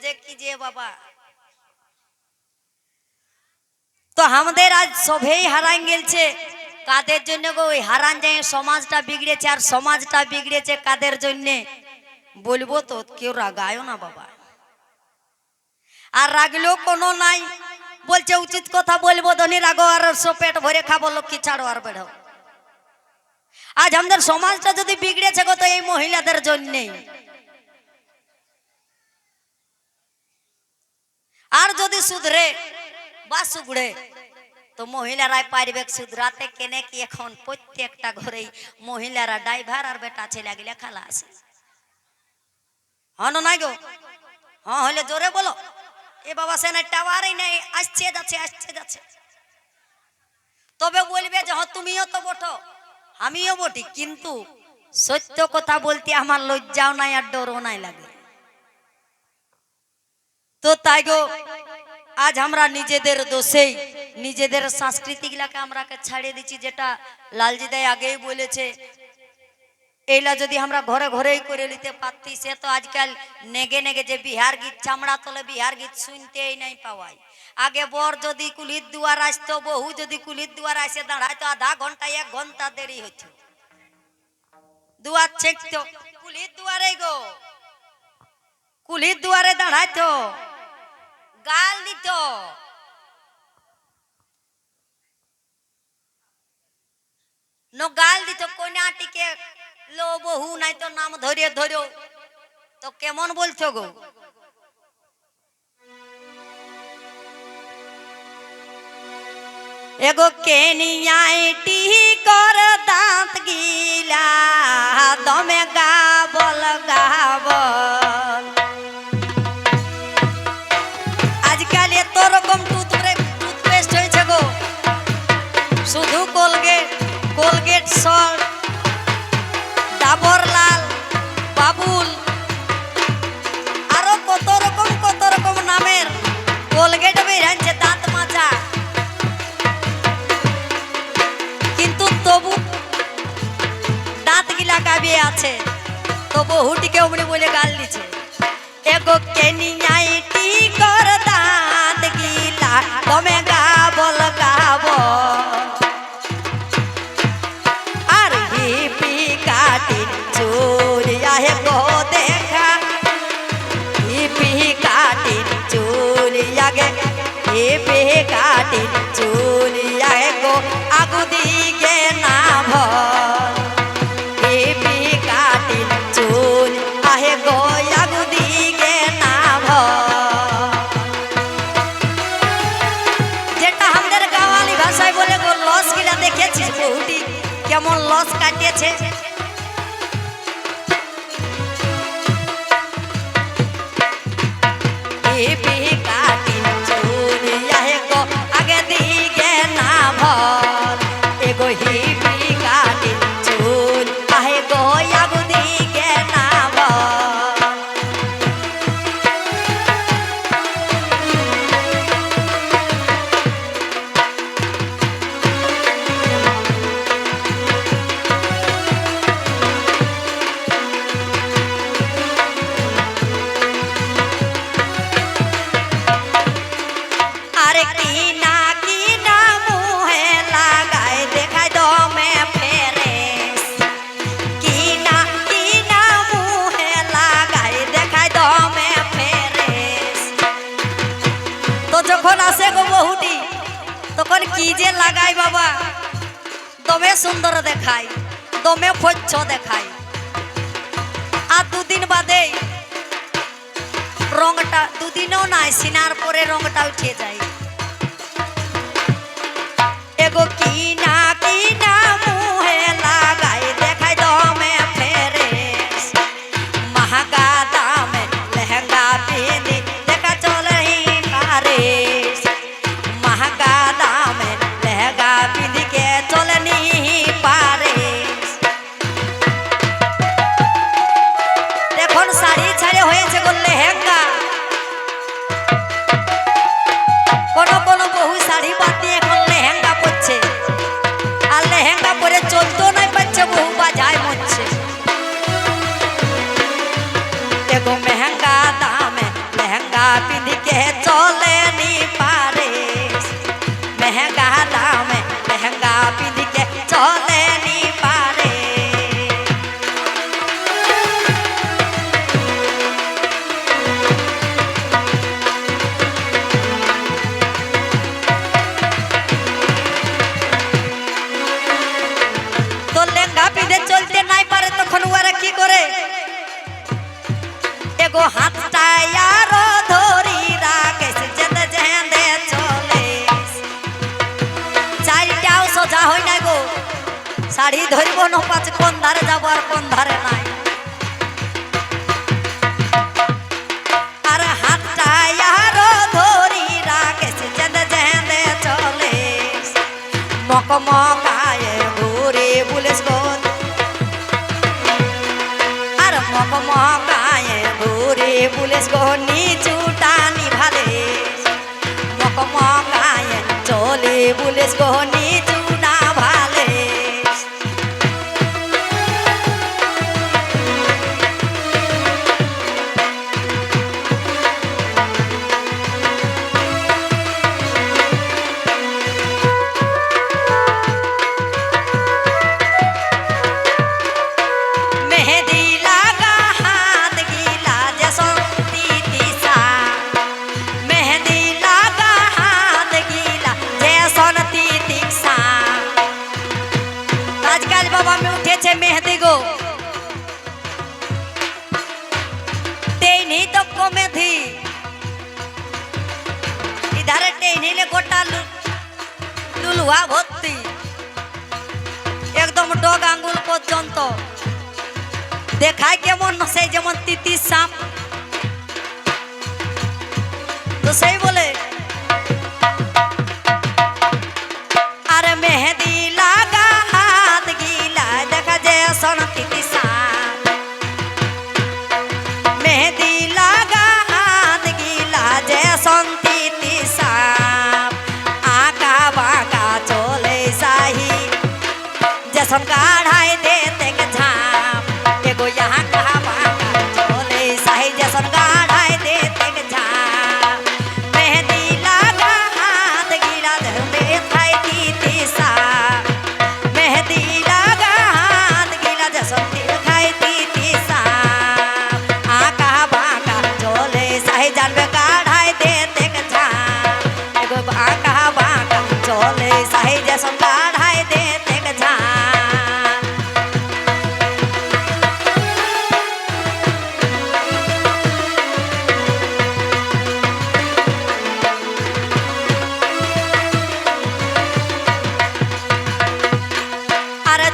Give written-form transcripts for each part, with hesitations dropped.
যে কি যে বাবা। তো আমাদের আজ সবেই হারান গেলছে কাদের জন্য গো? ওই হারান যায় সমাজটা বিগড়েছে। আর সমাজটা বিগড়েছে কাদের জন্য বলবো তো কেউ রাগায়ও না বাবা। আর রাগলেও কোনো নাই, বলছে উচিত কথা বলবো ধনী রাগো আর পেট ভরে খাবো লক্ষ্মী ছাড়ো আর বেড়ো। আজ আমাদের সমাজটা যদি বিগড়েছে গো তো এই মহিলাদের জন্যেই। আর যদি সুধরে বা সুগড়ে তো মহিলারাই পারবে সুধরাতে। কেনে কি এখন প্রত্যেকটা ঘরেই মহিলারা ড্রাইভার আর বেটা ছেলে গিলা খালা আছে। হন নাই গো? হ্যাঁ হলে জোরে বলো। এ বাবা সে না টাওয়ারই নাই, আসছে যাচ্ছে আসছে যাচ্ছে। তবে বলবে যে হ্যাঁ তুমিও তো বটো আমিও বটি, কিন্তু সত্য কথা বলতে আমার লজ্জাও নাই আর ডরও নাই লাগে। তো তাই গো আজ আমরা নিজেদের দোষেই নিজেদের সংস্কৃতি গুলাকে আমরা ছাড়িয়ে দিচ্ছি। যেটা লালজি দাই আগেই বলেছে, এইলা যদি আমরা ঘরে ঘরেই করে নিতে পারতি সে তো আজকাল নেগে নেগে যে বিহার গীত চামড়া তলে বিহার গীত শুনতেই নাই পাওয়াই। আগে বর যদি কুলির দুয়ার আসতো, বহু যদি কুলির দুয়ার আসে দাঁড়াইতো আধা ঘন্টা 1 ঘন্টা দেরি হইত। দুয়ার ছেকতো কুলির দুয়ারে গো, কুলির দুয়ারে দাঁড়াইতো গাল দিত। গাল দিত কন্যাটিকে লো বহু নাই তো নাম ধরে ধরো। তো কেমন বলছো গো? এগো কেনিয়াটি কর দাঁত গিলা দমে গাবল গাবল। আজকাল এত রকম টুথপেস্ট হয়েছে গো, শুধু কোলগেট, কোলগেট সল্ট, ডাবর লাল, বাবুল, আরো কত রকম নামের কোলগেট বেরিয়েছে দাঁত মাজা। কিন্তু তবু দাঁত গিলা কাবিয়ে আছে, তো বহুটিকে অমনি বলে গাল দিচ্ছে। এগো কেনিয়াটি কর দাঁত গিলা দমে গাবল গাবল। আর হিপি কাটির চুরিয়া হে গো দেখা, হিপি কাটির চুরিয়া গে, হিপি কাটির চুরিয়া হে গো আগু দিকে না ভর। হিপি কাটির চুল আহে গো আগু দিকে না ভর। যেটা আমাদের গাওয়ালি ভাষায় বলে গো লস গিলা দেখেছিস বহুটি কেমন লস কাটিয়েছে। হিপি কাটির চুরিয়া হে গো আগে দিকে না ভর। এগো হিপি কাটির চুল আহে গো আগু দিকে না ভর। আরে কিনা কিনা মুহে লাগায় দেখায় দমে ফেরেস। কিনা কিনা মুহে লাগায় দেখায় দমে ফেরেস। তো যখন আসে গো বহুটি তখন কি যে লাগাই বাবা, দমে সুন্দর দেখায়, দমে ফচ্ছ দেখায়। আর দুদিন বাদে রংটা, দুদিনও নাই সিনার পরে রংটা উঠে যায়। এগো কিনা কিনা মুহে লাগাই দেখায় দমে ফেরেস। মহাগা দামে লেহেঙ্গা পিনি দেখা চলে পারেস। মহাগা দামে লেহেঙ্গা পিনিকে চলে নি পারেস। এখন শাড়ি ছাড়ে হয়েছে গো লেহেঙ্গা। কোন বহু শাড়ি বাদ দিয়ে এখন লেহেঙ্গা পরছে। पिंध के चले नी पारे महंगा दाम लहंगा पिंध के चले नी पारे तो लहंगा पिंधे चलते नहीं पारे तखन ओरा की करे एगो हाथटा यारो धरी राकेश जेंदे जेंदे चले चारिटाও সোজা হই না গো শাড়ি ধরিব ন পাঁচ কোন ধারে যাব আর কোন ধারে নাই আর হাতটা ইয়ারো ধরি রাকেশ যেন্দে যেন্দে চলে মকমকায়ে ঘুরে বুলেস গো আর মকমকায়ে ঘুরে বুলেস গো নিচুটা নিভালে মকমকায়ে চলে বুলেস গো নিচু না ভালে मेहंदी लगा हाथ गीला जैसो तीतीसा मेहंदी लगा हाथ गीला जैसो तीतीसा आजकल बाबा में उठे छे मेहंदी गो टेनी तो कमे थी इधर टेनी ले गोटा लुलुआ भर्ती एकदम डग आंगुल पर्यंत দেখায় কেমন সেই যেমন তিতি সাপ তো সেই বলে আরে মেহেদি লাগা হাত গিলা দেখা যে সন তিতি সাপ মেহেদি লাগা হাত গিলা যে সন তিতি সাপ আকা বাঁকা চলে সাহি যেসন কাঢ়াই দেতে কে ঝাপ एगो यहाँ कहा बाका चले साही जैसन गाढ़ाई देते के झाप मेहंदी लगा हाथ गीला धरते थाई तीती सा मेहंदी लगा हाथ गीला जैसन खाई तीती सा आका बाका चले साही जानबे गाढ़ाई देते के झाप एगो आका बाका चले साही जैसन गाढ़ाई देते के झाप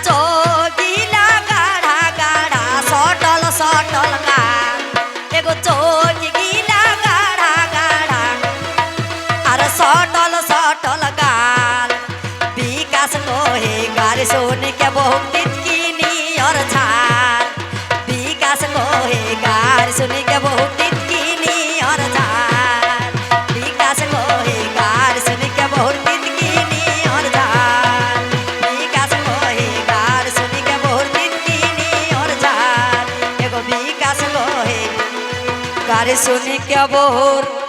चोगीला गाढ़ा गाढ़ा सटल सटल गाल एगो चोगीला गाढ़ा गाढ़ा अरे सटल सटल गाल विकास कोहे गारी सोने के बहुत तितकीनी और झाल विकास कोहे गारी सोने के बहुत तितकीनी और झाल विकास कोहे गारी सोने के बहुत तितकीनी और झाल विकास कोहे गारी सोने के बहुत तितकीनी और झाल एगो विकास कोहे गारी सोने के बहुत